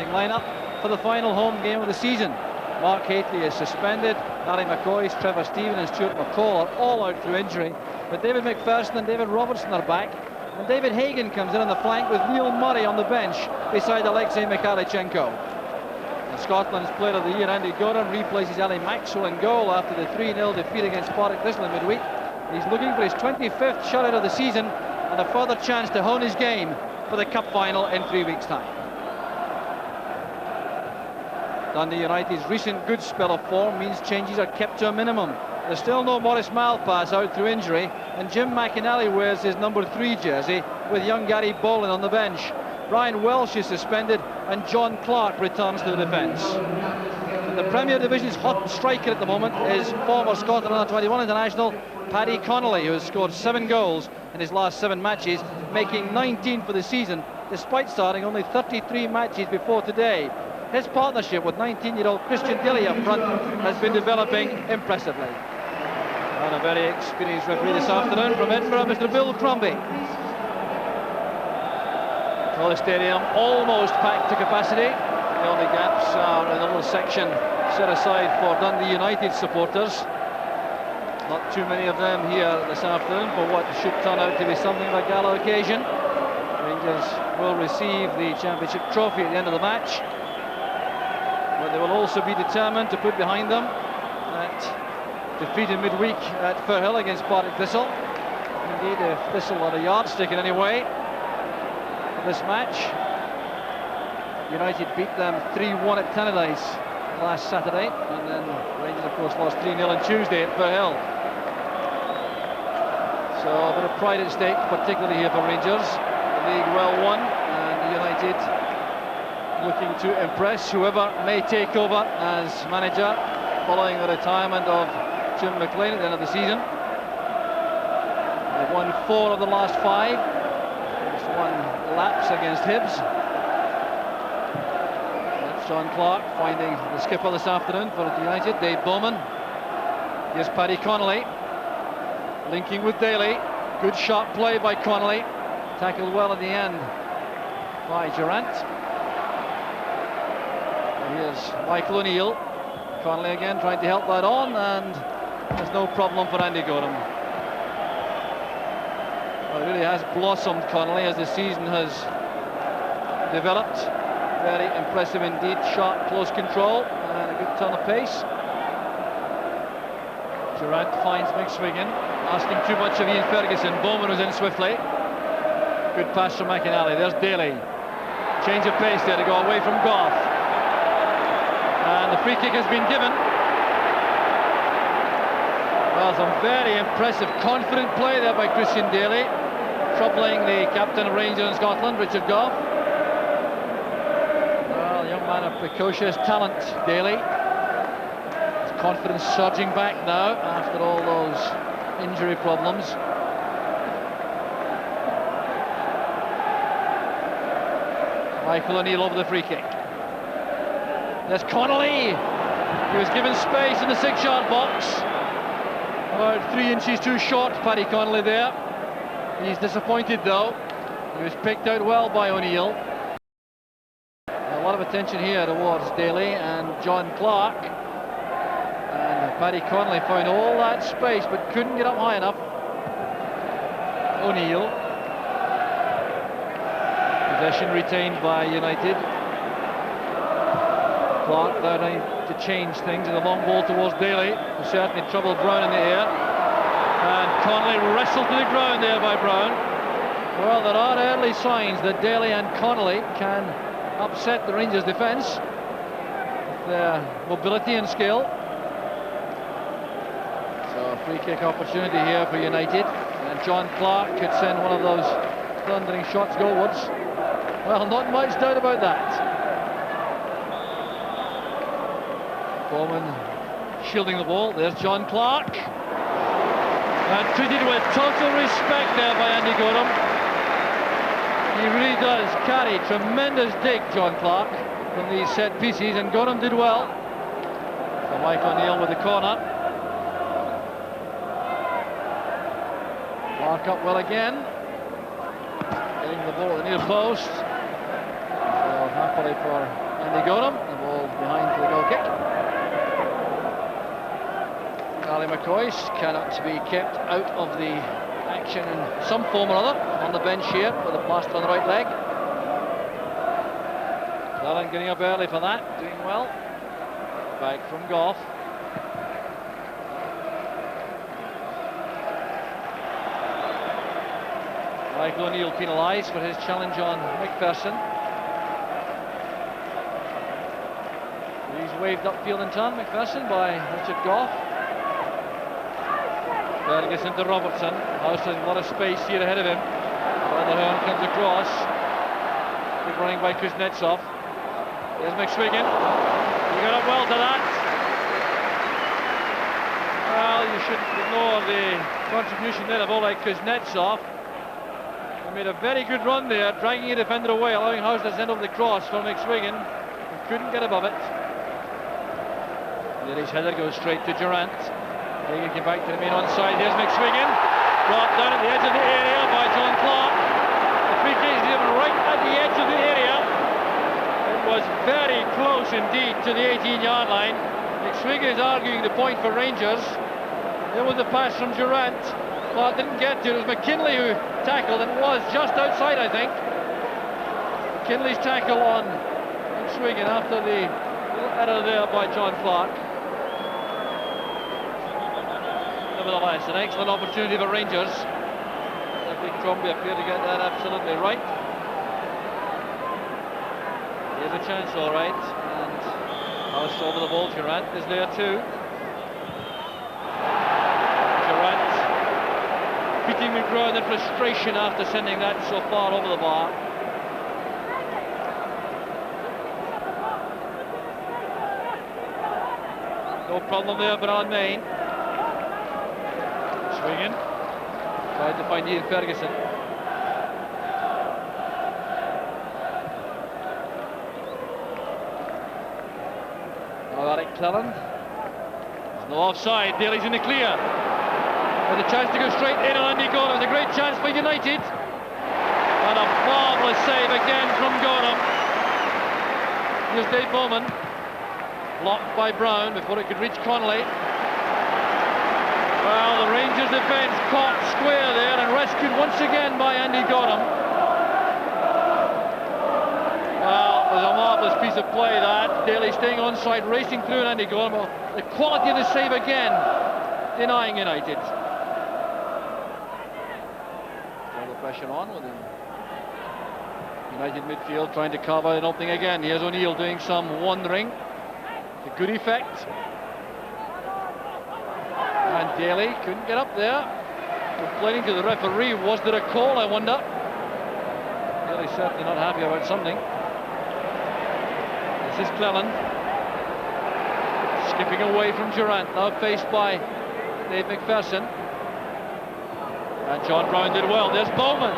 Lineup for the final home game of the season. Mark Haitley is suspended. Harry McCoy, Trevor Stephen and Stuart McCall are all out through injury, but David McPherson and David Robertson are back, and David Hagan comes in on the flank with Neil Murray on the bench beside Alexei Mikhalichenko. And Scotland's Player of the Year Andy Gordon replaces Ali Maxwell in goal after the 3-0 defeat against Partick Thistle in midweek. He's looking for his 25th shutout of the season and a further chance to hone his game for the cup final in 3 weeks' time. Dundee United's recent good spell of form means changes are kept to a minimum. There's still no Maurice Malpass out through injury, and Jim McInally wears his number 3 jersey with young Gary Bolin on the bench. Brian Welsh is suspended and John Clark returns to the defence. The Premier Division's hot striker at the moment is former Scotland under-21 international Paddy Connolly, who has scored 7 goals in his last 7 matches, making 19 for the season, despite starting only 33 matches before today. His partnership with 19-year-old Christian Daly up front has been developing impressively. And a very experienced referee this afternoon from Edinburgh, Mr. Bill Crombie. Well, the stadium almost packed to capacity. The only gaps are in a little section set aside for Dundee United supporters. Not too many of them here this afternoon for what should turn out to be something of a gala occasion. Rangers will receive the championship trophy at the end of the match, but they will also be determined to put behind them that defeat in midweek at Firhill against Partick Thistle. Indeed, if Thistle are a yardstick in any way for this match, United beat them 3-1 at Tannadice last Saturday, and then Rangers of course lost 3-0 on Tuesday at Firhill. So a bit of pride at stake, particularly here for Rangers. The league well won, and United looking to impress whoever may take over as manager following the retirement of Jim McLean at the end of the season. They've won 4 of the last 5. Just 1 lapse against Hibs. That's John Clark finding the skipper this afternoon for United, Dave Bowman. Here's Paddy Connolly linking with Daly. Good sharp play by Connolly, tackled well at the end by Durant. Here's Michael O'Neill. Connolly again trying to help that on, and there's no problem for Andy Gorham. Well, it really has blossomed, Connolly, as the season has developed. Very impressive indeed. Sharp, close control, and a good turn of pace. Durant finds McSwiggan, asking too much of Ian Ferguson. Bowman was in swiftly. Good pass from McInally. There's Daly. Change of pace there to go away from Goff. And the free kick has been given. Well, some very impressive, confident play there by Christian Daly, troubling the captain of Rangers in Scotland, Richard Goff. Well, young man of precocious talent, Daly. His confidence surging back now after all those injury problems. Michael O'Neill over the free kick. There's Connolly. He was given space in the 6-yard box. About 3 inches too short, Paddy Connolly there. He's disappointed though. He was picked out well by O'Neill. A lot of attention here towards Daly and John Clark. And Paddy Connolly found all that space but couldn't get up high enough. O'Neill. Possession retained by United. Clark there trying to change things, and a long ball towards Daly, who certainly troubled Brown in the air. And Connolly wrestled to the ground there by Brown. Well, there are early signs that Daly and Connolly can upset the Rangers' defence with their mobility and skill. So a free kick opportunity here for United, and John Clark could send one of those thundering shots goalwards. Well, not much doubt about that. Bowman shielding the ball. There's John Clark, and treated with total respect there by Andy Gorham. He really does carry tremendous dig, John Clark, from these set pieces, and Gorham did well. So Mike O'Neill with the corner. Clark up well again, getting the ball at the near post. So happily for And they got him. The ball behind for the goal kick. Ali McCoy cannot be kept out of the action in some form or other. On the bench here with a plaster on the right leg. Allen getting up early for that, doing well. Back from Goff. Michael O'Neill penalised for his challenge on McPherson. He's waved upfield in turn, McPherson, by Richard Goff. Ferguson to Robertson. House has a lot of space here ahead of him. Vanderhoorn comes across. Good running by Kuznetsov. Here's McSwiggan. He got up well to that. Well, you shouldn't ignore the contribution there of Oleg Kuznetsov. He made a very good run there, dragging a defender away, allowing House to send over the cross for McSwiggan. He couldn't get above it. There his header goes straight to Durant. Hagan came back to the main onside. Here's McSwiggan. Brought down at the edge of the area by John Clark. The free kick is given right at the edge of the area. Was very close indeed to the 18-yard line. McSwiggan is arguing the point for Rangers. There was a pass from Durant. Clark didn't get to it. It was McKinley who tackled, and was just outside, I think. McKinley's tackle on McSwiggan after the little error there by John Clark. Nevertheless, an excellent opportunity for Rangers. Big Crombie appeared to get that absolutely right. He has a chance, all right, and House over the ball. Durant is there too. Durant beating the ground in frustration after sending that so far over the bar. No problem there for Alan Main. Swinging, tried to find Ian Ferguson. Alec Cleland. There's no offside. Daly's in the clear. With a chance to go straight in on Andy Gorham. It's a great chance for United. And a marvellous save again from Gorham. Here's Dave Bowman. Blocked by Brown before it could reach Connolly. Well, the Rangers defence caught square there and rescued once again by Andy Gorham. Well, it was a marvellous piece of play that. Daly staying onside, racing through, and Andy Gorham. The quality of the save again, denying United. All the pressure on with the United midfield trying to carve out an opening again. Here's O'Neill doing some wandering to good effect. And Daly couldn't get up there. Complaining to the referee. Was there a call, I wonder? Daly's certainly not happy about something. This is Cleland. Skipping away from Durant, now faced by Dave McPherson. And John Brown did well. There's Bowman.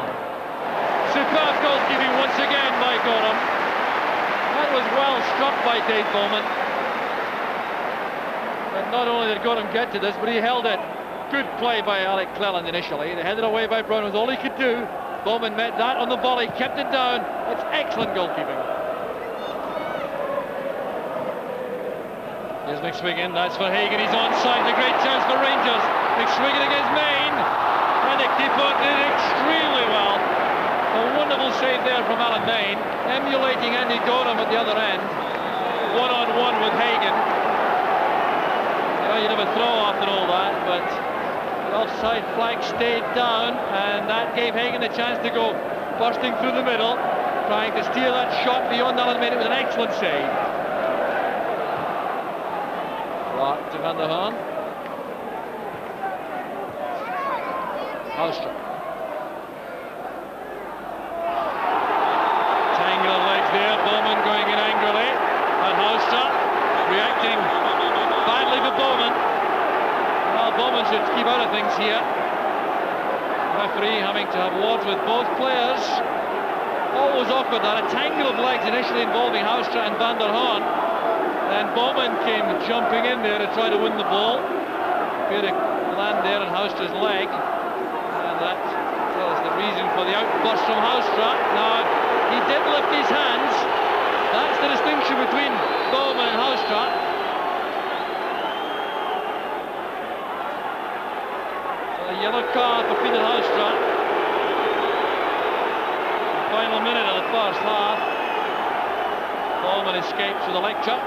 Superb goalkeeping once again by Gorham. That was well struck by Dave Bowman. And not only did Gorham get to this, but he held it. Good play by Alec Cleland initially. They headed away by Brown was all he could do. Bowman met that on the volley, kept it down. It's excellent goalkeeping. Here's McSwiggan, that's for Hagan, he's onside, a great chance for Rangers. McSwiggan against Main, and the keeper did extremely well. A wonderful save there from Alan Main, emulating Andy Gorham at the other end. One-on-one with Hagan. You never throw after all that, but the offside flag stayed down, and that gave Hagan a chance to go bursting through the middle, trying to steer that shot beyond Alan Main. It was an excellent save. Clark to Vanderhoorn. Houstra. Tangle of legs there, Bowman going in angrily, and Houstra reacting badly for Bowman. Well, Bowman should keep out of things here. Referee having to have words with both players. Always awkward that, a tangle of legs initially involving Houstra and Vanderhoorn. Then Bowman came jumping in there to try to win the ball. Appeared to land there on Houstra's leg. And that was the reason for the outburst from Houstra. Now, he did lift his hands, That's the distinction between Bowman and Housetrap. So a yellow card for Peter Housetrap. The final minute of the first half. Bowman escapes with a lecture.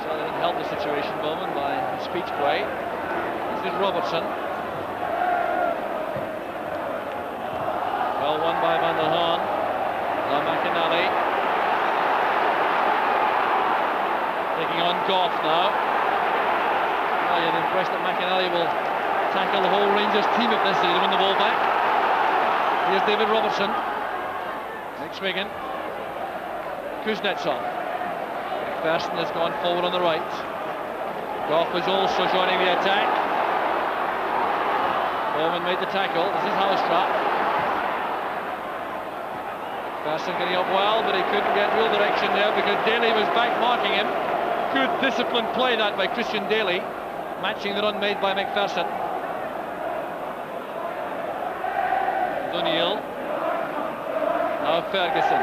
So they didn't help the situation, Bowman, by speech play. This is Robertson. Well won by Van der Haan. Now McInally taking on Goff now. Oh, you're impressed that McInally will tackle the whole Rangers team if necessary to win the ball back. Here's David Robertson. McSwiggan. Kuznetsov. McPherson has gone forward on the right. Goff is also joining the attack. Bowman made the tackle. This is Housetrap. McPherson getting up well, but he couldn't get real direction there because Daly was back marking him. Good disciplined play that by Christian Daly, matching the run made by McPherson. O'Neill. Now Ferguson.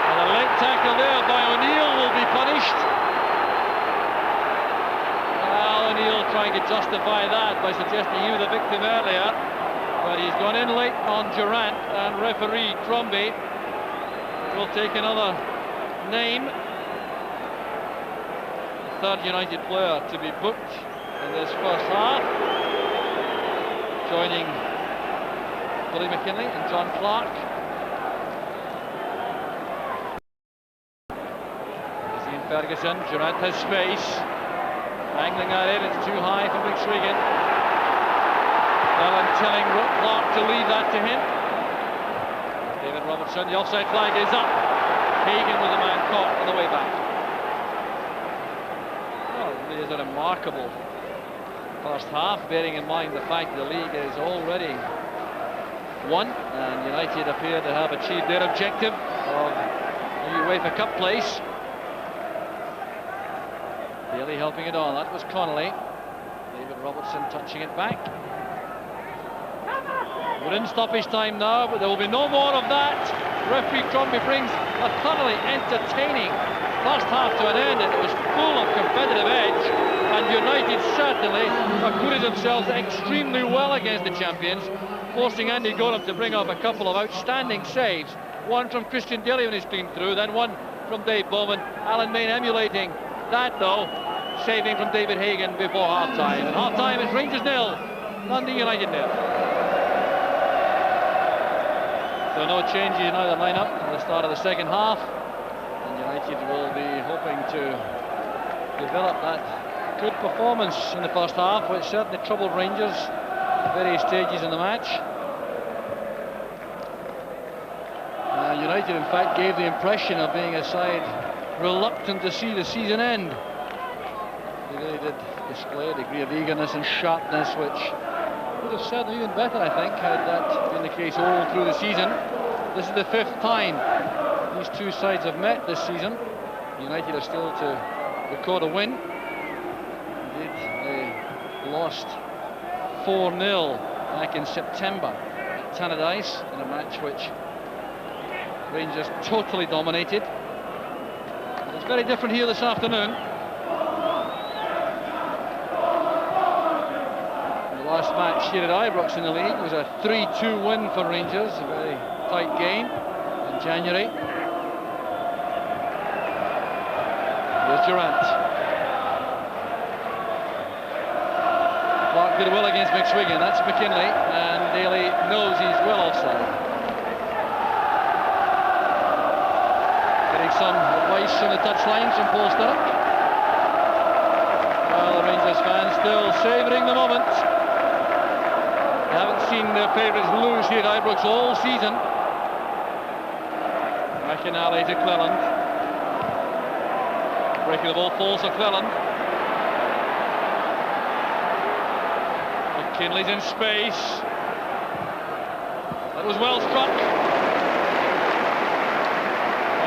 And a late tackle there by O'Neill will be punished. Well, O'Neill trying to justify that by suggesting he was the victim earlier. But he's gone in late on Durant, and referee Crombie will take another name. The third United player to be booked in this first half, joining Billy McKinley and John Clark. Ian Ferguson. Durant has space, angling that in. It's too high for McSwiggan. Allen telling Clark to leave that to him. David Robertson, the offside flag is up. Hagan with the man caught on the way back. Well, it really is a remarkable first half, bearing in mind the fact the league is already won, and United appear to have achieved their objective of the UEFA Cup place. Daly helping it on. That was Connolly. David Robertson touching it back. We're in stoppage time now, but there will be no more of that. Referee Crombie brings a thoroughly entertaining first half to an end. It was full of competitive edge, and United certainly acquitted themselves extremely well against the champions, forcing Andy Gorham to bring up a couple of outstanding saves. One from Christian Daly when he's been through, then one from Dave Bowman. Alan Main emulating that though, saving from David Hagan before half-time. And half-time is Rangers 0, Dundee United 0. So no changes in either lineup at the start of the second half, and United will be hoping to develop that good performance in the first half, which certainly troubled Rangers at various stages in the match. United in fact gave the impression of being a side reluctant to see the season end. They really did display a degree of eagerness and sharpness which would have certainly been better, I think, had that been the case all through the season. This is the fifth time these two sides have met this season. United are still to record a win. Indeed, they lost 4-0 back in September at Tannadice in a match which Rangers totally dominated. But it's very different here this afternoon. Last match here at Ibrox in the league was a 3-2 win for Rangers, a very tight game in January. Here's Durant. Clark did well against McSwiggan, that's McKinley, and Daly knows he's well offside. Getting some advice on the touchline from Paul Sturrock. Well, the Rangers fans still savouring the moment. They haven't seen their favourites lose here at Ibrox all season. McInally to Cleland. Breaking the ball falls to Cleland. McKinley's in space. That was well struck.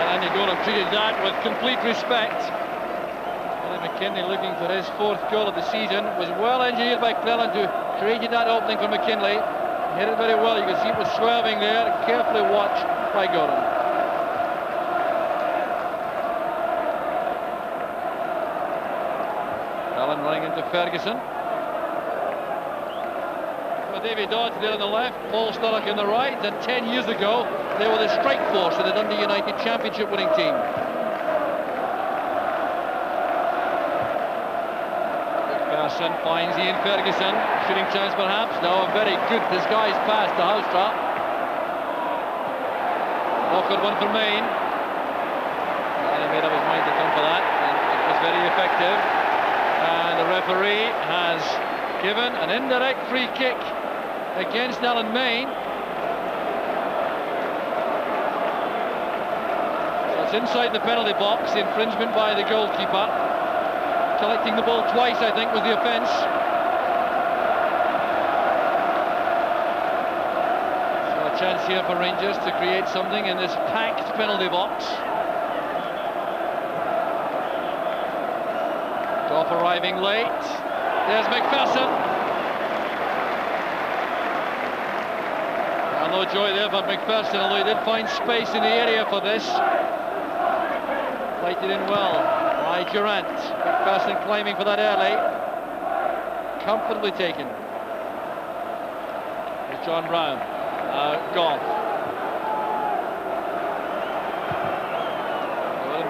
And Andy Gorham treated that with complete respect. McKinley looking for his fourth goal of the season. It was well engineered by Cleland, who created that opening for McKinley. hit it very well. You can see it was swerving there, carefully watched by Gordon. Allen running into Ferguson. Davy Dodds there on the left, Paul Sturrock on the right, and 10 years ago they were the strike force of the Dundee United championship winning team. McPherson finds Ian Ferguson, shooting chance perhaps. Now a very good disguised pass to Houstra. Awkward one for Main. And he made up his mind to come for that, and it was very effective. And the referee has given an indirect free kick against Alan Main. So it's inside the penalty box, the infringement by the goalkeeper. Collecting the ball twice, I think, was the offence. So a chance here for Rangers to create something in this packed penalty box. Goff arriving late. There's McPherson. No joy there for McPherson, although he did find space in the area for this. Lighted in well by Durant. McPherson climbing for that early. Comfortably taken. It's John Brown. Goff.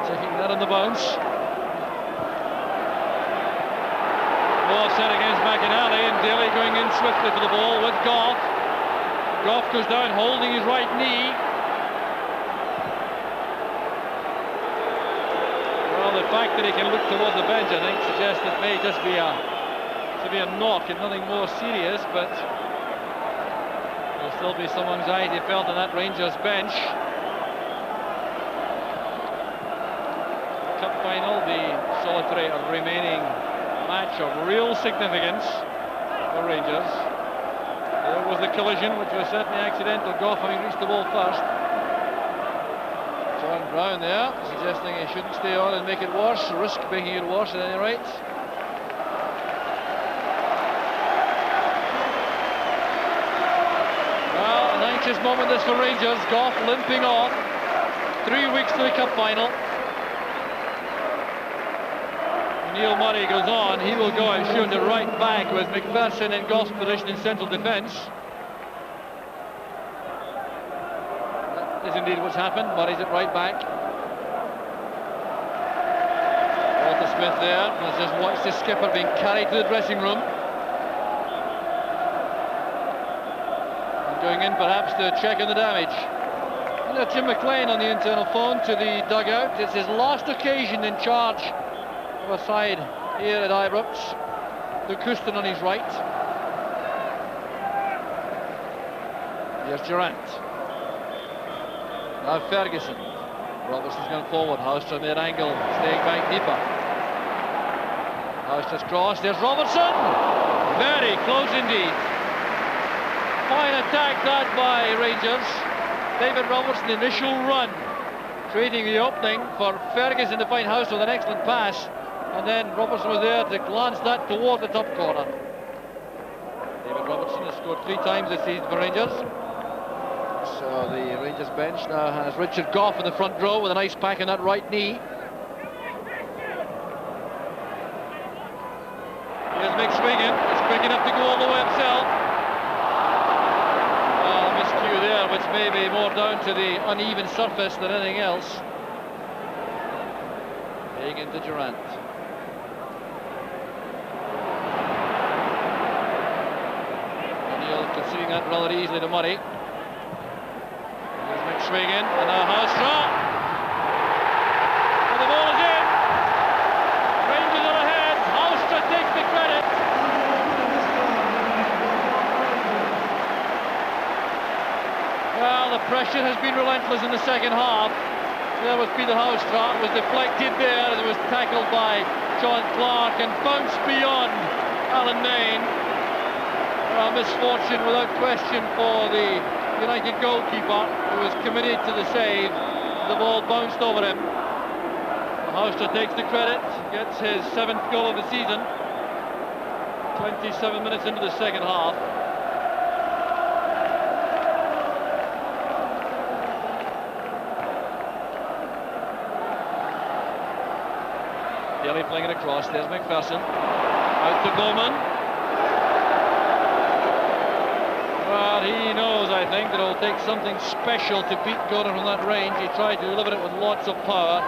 Taking that on the bounce. Ball set against McInally, and Daly going in swiftly for the ball with Goff. Goff goes down holding his right knee. Well, the fact that he can look toward the bench, I think, suggests it may just be a knock and nothing more serious, but there'll still be some anxiety felt on that Rangers bench. Cup final, the solitary remaining match of real significance for Rangers. There was the collision, which was certainly accidental. Goff having reached the ball first. John Brown there, suggesting he shouldn't stay on and make it worse, risk making it worse at any rate. Well, an anxious moment this for Rangers. Goff limping on. 3 weeks to the cup final. Neil Murray goes on, he will go and shoot it right back with McPherson in Goff's position in central defence. That is indeed what's happened. Murray's it right back. Walter Smith there has just watched the skipper being carried to the dressing room. And going in perhaps to check on the damage. And there's Jim McLean on the internal phone to the dugout. It's his last occasion in charge of a side here at Ibrox. Luke Houston on his right. Here's Durant. Now Ferguson. Robertson's going forward. Houston mid angle, staying back deeper. Houston's cross. There's Robertson. Very close indeed. Fine attack that by Rangers. David Robertson, initial run, creating the opening for Ferguson to find Houston with an excellent pass. And then Robertson was there to glance that toward the top corner. David Robertson has scored 3 times this season for Rangers. So the Rangers bench now has Richard Goff in the front row with a nice pack on that right knee. Here's Mick swinging. He's quick enough to go all the way himself. Well, a miscue there, which may be more down to the uneven surface than anything else. Paying into Durant. Conceding that rather easily to Murray. Here's McSwingen, and now Houstra. And the ball is in. Rangers are ahead. Houstra takes the credit. Well, the pressure has been relentless in the second half. There was Peter Houstra. It was deflected there. It was tackled by John Clark and bounced beyond Alan Main. A misfortune without question for the United goalkeeper, who was committed to the save. The ball bounced over him. Houstra takes the credit, gets his 7th goal of the season. 27 minutes into the second half. Daly playing it across. There's McPherson. Out to Bowman. Well, he knows, I think, that it'll take something special to beat Gordon from that range. He tried to deliver it with lots of power,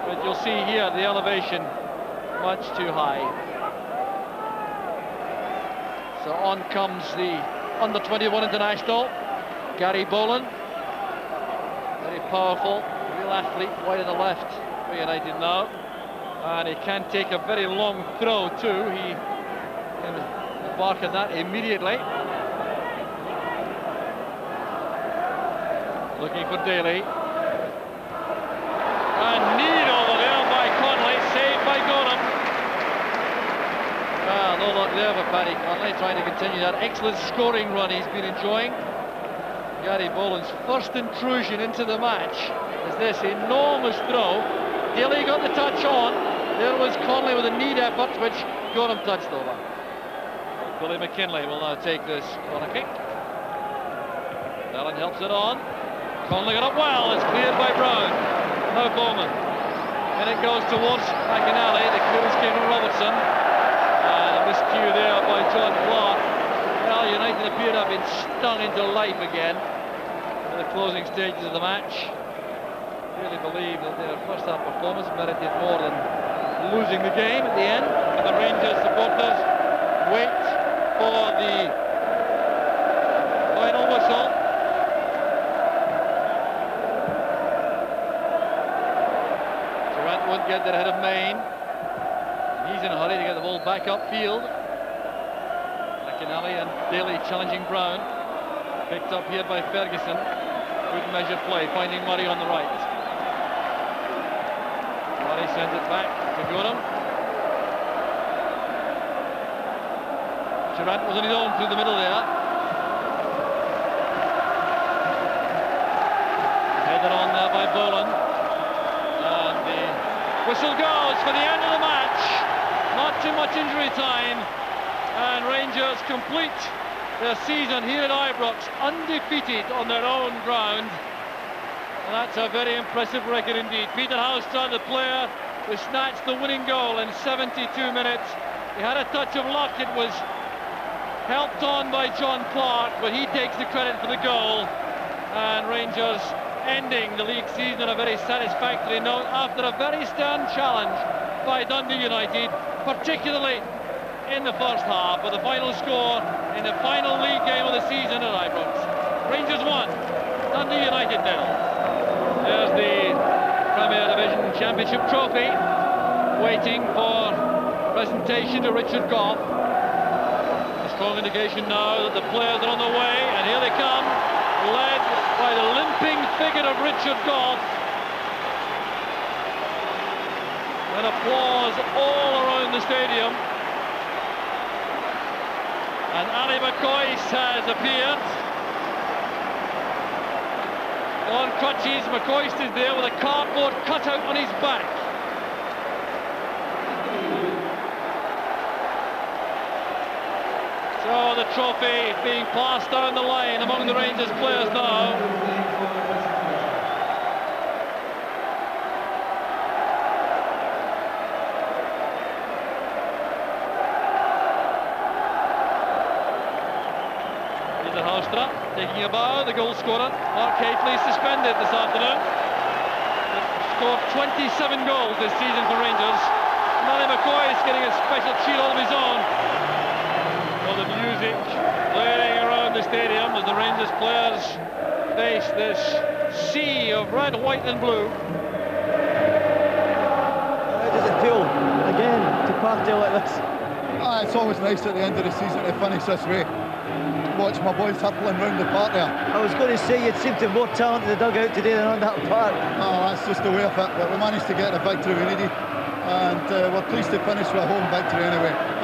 but you'll see here the elevation much too high. So on comes the under-21 international, Gary Boland. Very powerful, real athlete, wide on the left for United now. And he can take a very long throw too. He can embark on that immediately. Looking for Daly. And need over there by Conley, saved by Gorham. Well, no luck there for Paddy Conley, trying to continue that excellent scoring run he's been enjoying. Gary Boland's first intrusion into the match is this enormous throw. Daly got the touch on. There was Conley with a need effort, which Gorham touched over. Billy McKinlay will now take this corner kick. Allen helps it on. Conley got up well. It's cleared by Brown. Now Bowman. And it goes towards McInally. The clearance came from Robertson. And a miscue there by John Clark. Well, United appear to have been stung into life again in the closing stages of the match. Really believe that their first half performance merited more than losing the game at the end. And the Rangers supporters wait for the final whistle. Durant won't get there ahead of Main. He's in a hurry to get the ball back upfield. McInally and Daly challenging Brown. Picked up here by Ferguson. Good measured play, finding Murray on the right. Murray sends it back to Gorham. Durant was on his own through the middle there. Headed on there by Boland. And the whistle goes for the end of the match. Not too much injury time. And Rangers complete their season here at Ibrox undefeated on their own ground. And that's a very impressive record indeed. Peter Houston, the player who snatched the winning goal in 72 minutes. He had a touch of luck. It was helped on by John Clark, but he takes the credit for the goal. And Rangers ending the league season on a very satisfactory note after a very stern challenge by Dundee United, particularly in the first half, with the final score in the final league game of the season at Ibrox. Rangers 1, Dundee United 0. There's the Premier Division Championship trophy, waiting for presentation to Richard Gough. A strong indication now that the players are on the way, and here they come, led by the limping figure of Richard Gough. And applause all around the stadium. And Ali McCoist has appeared. On crutches, McCoist is there with a cardboard cutout on his back. So the trophy being passed down the line among the Rangers players now. Taking a bow, the goal scorer, Mark Hafley, suspended this afternoon. They've scored 27 goals this season for Rangers. Mally McCoy is getting a special treat all of his own. Well, the music blaring around the stadium as the Rangers players face this sea of red, white and blue. How does it feel, again, to party like this? It's always nice at the end of the season to finish this way. Watch my boys hurtling round the park there. I was going to say you'd seem to have more talent in the dugout today than on that park. Oh, that's just the way of it, but we managed to get the victory we needed, and we're pleased to finish with a home victory anyway.